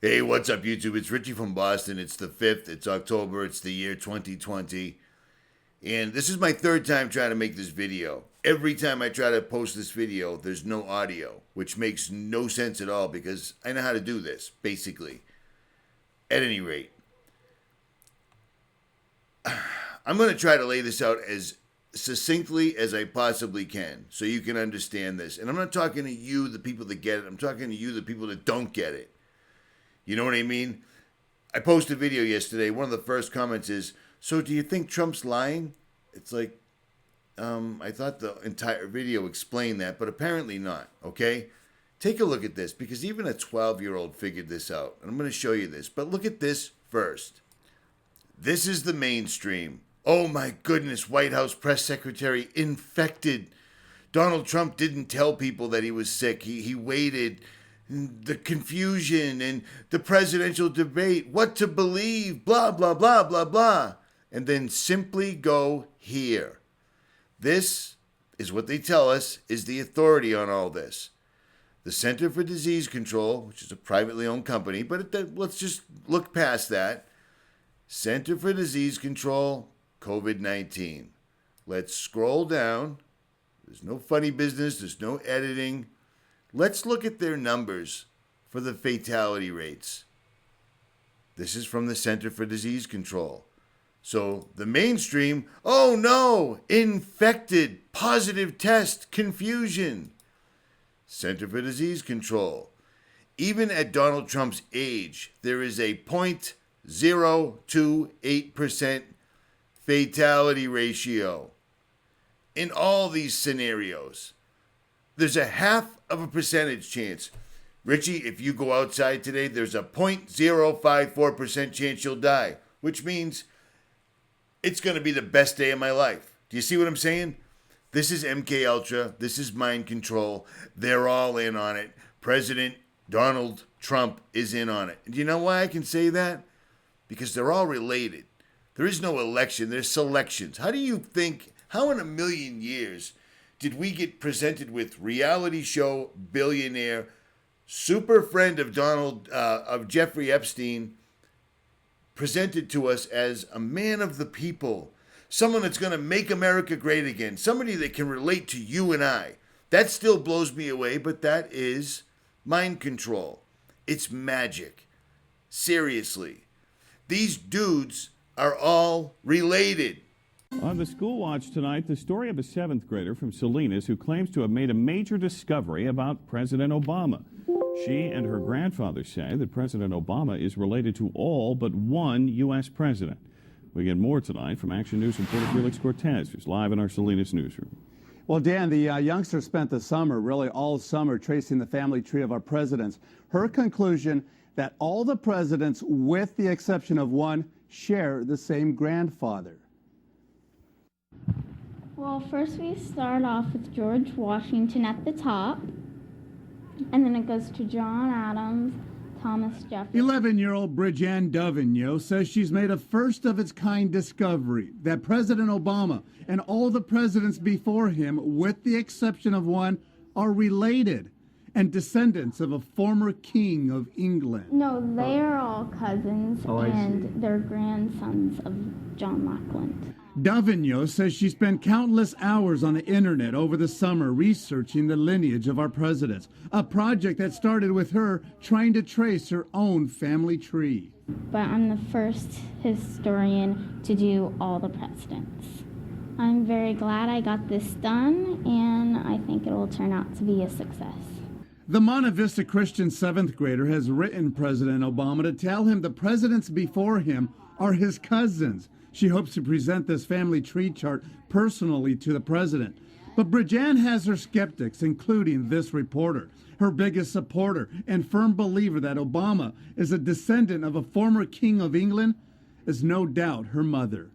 Hey, what's up, YouTube? It's Richie from Boston. It's the 5th. It's October. It's the year 2020. And this is my third time trying to make this video. Every time I try to post this video, there's no audio, which makes no sense at all because I know how to do this, basically. At any rate, I'm going to try to lay this out as succinctly as I possibly can so you can understand this. And I'm not talking to you, the people that get it. I'm talking to you, the people that don't get it. You know what I mean? I posted a video yesterday. One of the first comments is, so do you think Trump's lying? It's like, I thought the entire video explained that, but apparently not, okay? Take a look at this, because even a 12-year-old figured this out. And I'm going to show you this, but look at this first. This is the mainstream. Oh my goodness, White House press secretary infected. Donald Trump didn't tell people that he was sick. He waited. The confusion and the presidential debate, what to believe, blah, blah, blah, blah, blah. And then simply go here. This is what they tell us is the authority on all this. The Center for Disease Control, which is a privately owned company, but let's just look past that. Center for Disease Control, COVID-19. Let's scroll down. There's no funny business. There's no editing. Let's look at their numbers for the fatality rates. This is from the Center for Disease Control. So the mainstream, oh no, infected, positive test, confusion. Center for Disease Control. Even at Donald Trump's age, there is a 0.028% fatality ratio in all these scenarios. There's a 0.5% chance. Richie, if you go outside today, there's a 0.054% chance you'll die, which means it's going to be the best day of my life. Do you see what I'm saying? This is 𝗦𝗵𝗿𝗲𝗱. This is mind control. They're all in on it. President Donald Trump is in on it. And do you know why I can say that? Because they're all related. There is no election. There's selections. How do you think, how in a million years did we get presented with reality show billionaire, super friend of Jeffrey Epstein, presented to us as a man of the people, someone that's going to make America great again, somebody that can relate to you and I? That still blows me away, but that is mind control. It's magic. Seriously. These dudes are all related. On the School Watch tonight, the story of a 7th grader from Salinas who claims to have made a major discovery about President Obama. She and her grandfather say that President Obama is related to all but one U.S. president. We get more tonight from Action News reporter Felix Cortez, who's live in our Salinas newsroom. Well, Dan, the youngster spent the summer, really all summer, tracing the family tree of our presidents. Her conclusion that all the presidents, with the exception of one, share the same grandfather. Well, first we start off with George Washington at the top, and then it goes to John Adams, Thomas Jefferson. 11-year-old Bridget 𝗦𝗷𝗱𝗍 says she's made a first-of-its-kind discovery that President Obama and all the presidents before him, with the exception of one, are related and descendants of a former king of England. No, they are all cousins, I see. and they're grandsons of John Lackland. 𝗦𝗷𝗍𝗍 says she spent countless hours on the internet over the summer researching the lineage of our presidents, a project that started with her trying to trace her own family tree. But I'm the first historian to do all the presidents. I'm very glad I got this done, and I think it will turn out to be a success. The Monte Vista Christian 7th grader has written President Obama to tell him the presidents before him are his cousins. She hopes to present this family tree chart personally to the president. But Bridget has her skeptics, including this reporter. Her biggest supporter and firm believer that Obama is a descendant of a former king of England is no doubt her mother.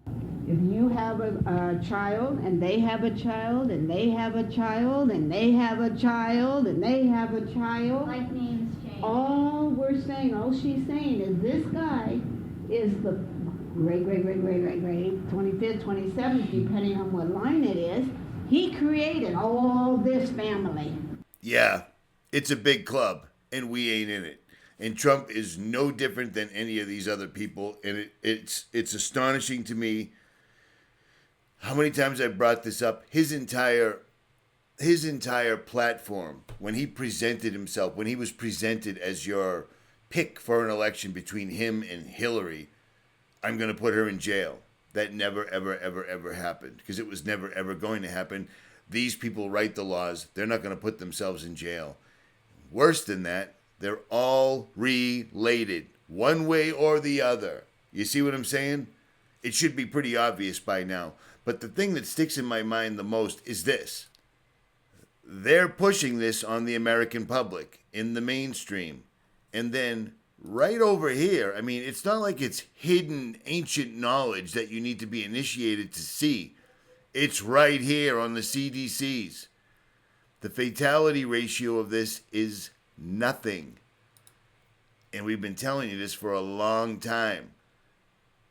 If you have a child, and they have a child, and they have a child, and they have a child, and they have a child, Like names change. all she's saying is this guy is the great, 25th, 27th, depending on what line it is. He created all this family. Yeah, it's a big club, and we ain't in it. And Trump is no different than any of these other people. And it's astonishing to me how many times I brought this up. His entire platform, when he presented himself, when he was presented as your pick for an election between him and Hillary, I'm going to put her in jail. That never, ever, ever, ever happened, because it was never, ever going to happen. These people write the laws. They're not going to put themselves in jail. Worse than that, they're all related, one way or the other. You see what I'm saying? It should be pretty obvious by now. But the thing that sticks in my mind the most is this. They're pushing this on the American public in the mainstream. And then right over here, I mean, it's not like it's hidden ancient knowledge that you need to be initiated to see. It's right here on the CDCs. The fatality ratio of this is nothing. And we've been telling you this for a long time.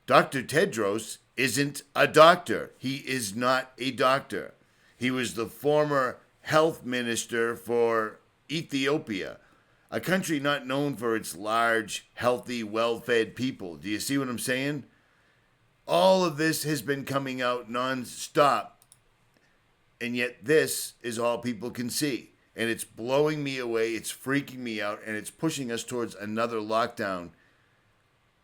Dr. Tedros isn't a doctor. He is not a doctor. He was the former health minister for Ethiopia, a country not known for its large, healthy, well-fed people. Do you see what I'm saying? All of this has been coming out non-stop, and yet this is all people can see. And it's blowing me away, it's freaking me out, and it's pushing us towards another lockdown,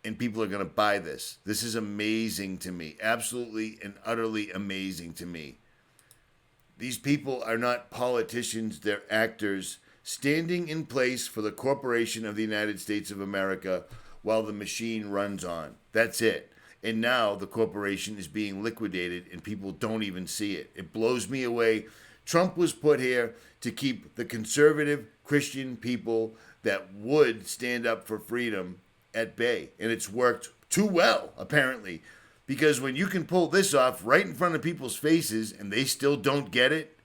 and people are going to buy this. This is amazing to me, absolutely and utterly amazing to me. These people are not politicians, they're actors, standing in place for the corporation of the United States of America while the machine runs on. That's it. And now the corporation is being liquidated and people don't even see it. It blows me away. Trump was put here to keep the conservative Christian people that would stand up for freedom at bay. And it's worked too well, apparently. Because when you can pull this off right in front of people's faces and they still don't get it,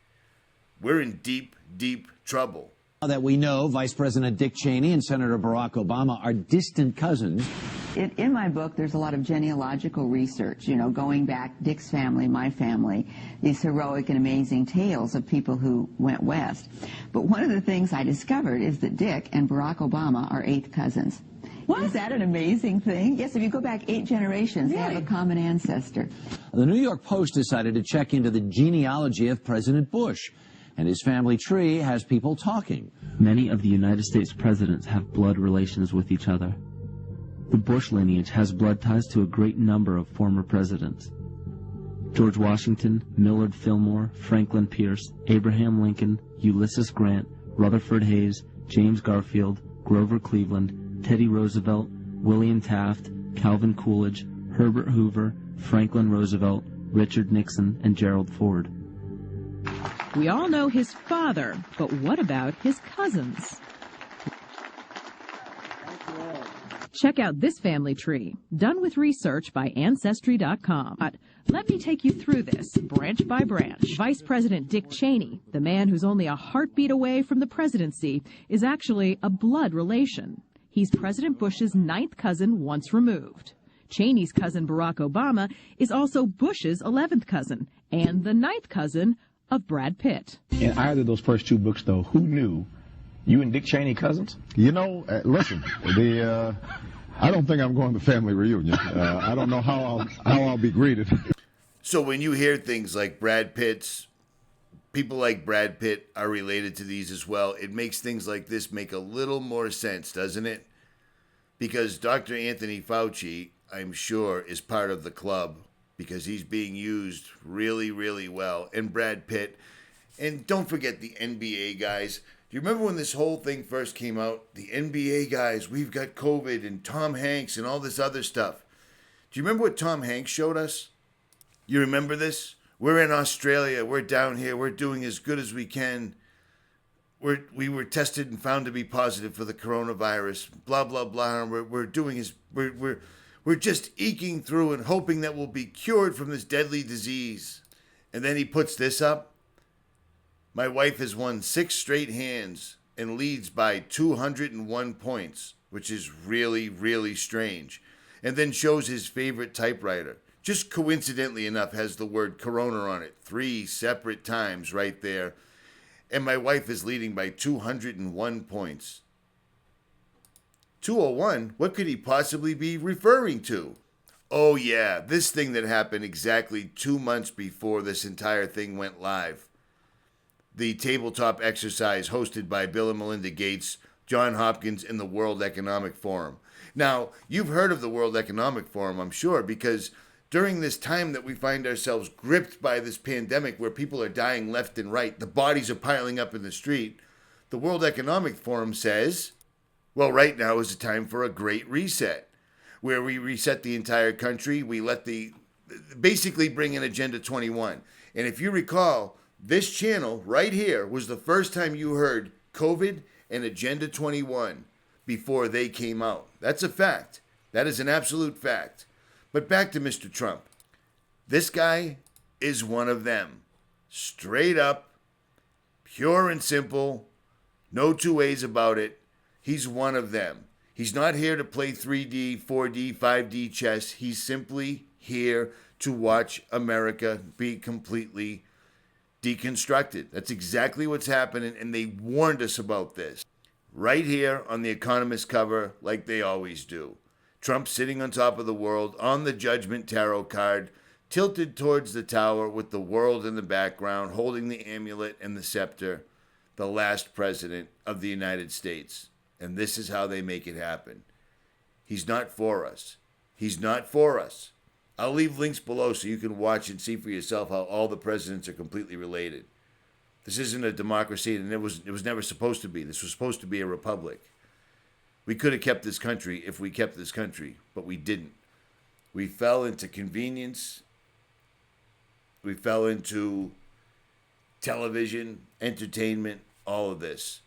we're in deep, deep trouble. That we know Vice President Dick Cheney and Senator Barack Obama are distant cousins. In my book, there's a lot of genealogical research, you know, going back, Dick's family, my family, these heroic and amazing tales of people who went west. But one of the things I discovered is that Dick and Barack Obama are 8th cousins. What? Is that an amazing thing? Yes, if you go back 8 generations, really? They have a common ancestor. The New York Post decided to check into the genealogy of President Bush, and his family tree has people talking. Many of the United States presidents have blood relations with each other. The Bush lineage has blood ties to a great number of former presidents. George Washington, Millard Fillmore, Franklin Pierce, Abraham Lincoln, Ulysses Grant, Rutherford Hayes, James Garfield, Grover Cleveland, Teddy Roosevelt, William Taft, Calvin Coolidge, Herbert Hoover, Franklin Roosevelt, Richard Nixon, and Gerald Ford. We all know his father, but what about his cousins? Check out this family tree, done with research by Ancestry.com. Let me take you through this, branch by branch. Vice President Dick Cheney, the man who's only a heartbeat away from the presidency, is actually a blood relation. He's President Bush's 9th cousin once removed. Cheney's cousin Barack Obama is also Bush's 11th cousin and the 9th cousin of Brad Pitt. In either of those first 2 books, though, who knew you and Dick Cheney cousins? You know, listen, I don't think I'm going to family reunion. I don't know how I'll be greeted. So when you hear things like Brad Pitt's, people like Brad Pitt are related to these as well, it makes things like this make a little more sense, doesn't it? Because Dr. Anthony Fauci, I'm sure, is part of the club because he's being used really, really well. And Brad Pitt. And don't forget the NBA guys. Do you remember when this whole thing first came out? The NBA guys, we've got COVID and Tom Hanks and all this other stuff. Do you remember what Tom Hanks showed us? You remember this? We're in Australia. We're down here. We're doing as good as we can. We were tested and found to be positive for the coronavirus. Blah, blah, blah. We're just eking through and hoping that we'll be cured from this deadly disease. And then he puts this up. My wife has won 6 straight hands and leads by 201 points, which is really, really strange. And then shows his favorite typewriter. Just coincidentally enough, has the word Corona on it 3 separate times right there. And my wife is leading by 201 points. 201, what could he possibly be referring to? Oh yeah, this thing that happened exactly 2 months before this entire thing went live. The tabletop exercise hosted by Bill and Melinda Gates, John Hopkins, and the World Economic Forum. Now, you've heard of the World Economic Forum, I'm sure, because during this time that we find ourselves gripped by this pandemic where people are dying left and right, the bodies are piling up in the street, the World Economic Forum says, well, right now is the time for a great reset, where we reset the entire country. We basically bring in Agenda 21. And if you recall, this channel right here was the first time you heard COVID and Agenda 21 before they came out. That's a fact. That is an absolute fact. But back to Mr. Trump. This guy is one of them. Straight up, pure and simple, no two ways about it. He's one of them. He's not here to play 3D, 4D, 5D chess. He's simply here to watch America be completely deconstructed. That's exactly what's happening, and they warned us about this. Right here on the Economist cover, like they always do. Trump sitting on top of the world on the Judgment Tarot card, tilted towards the tower with the world in the background, holding the amulet and the scepter, the last president of the United States. And this is how they make it happen. He's not for us. He's not for us. I'll leave links below so you can watch and see for yourself how all the presidents are completely related. This isn't a democracy, and it was never supposed to be. This was supposed to be a republic. We could have kept this country if we kept this country, but we didn't. We fell into convenience. We fell into television, entertainment, all of this.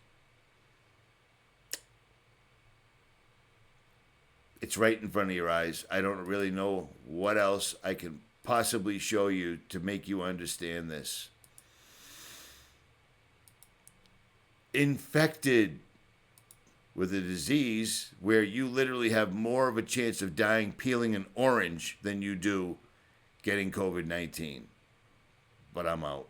It's right in front of your eyes. I don't really know what else I can possibly show you to make you understand this. Infected with a disease where you literally have more of a chance of dying peeling an orange than you do getting COVID-19. But I'm out.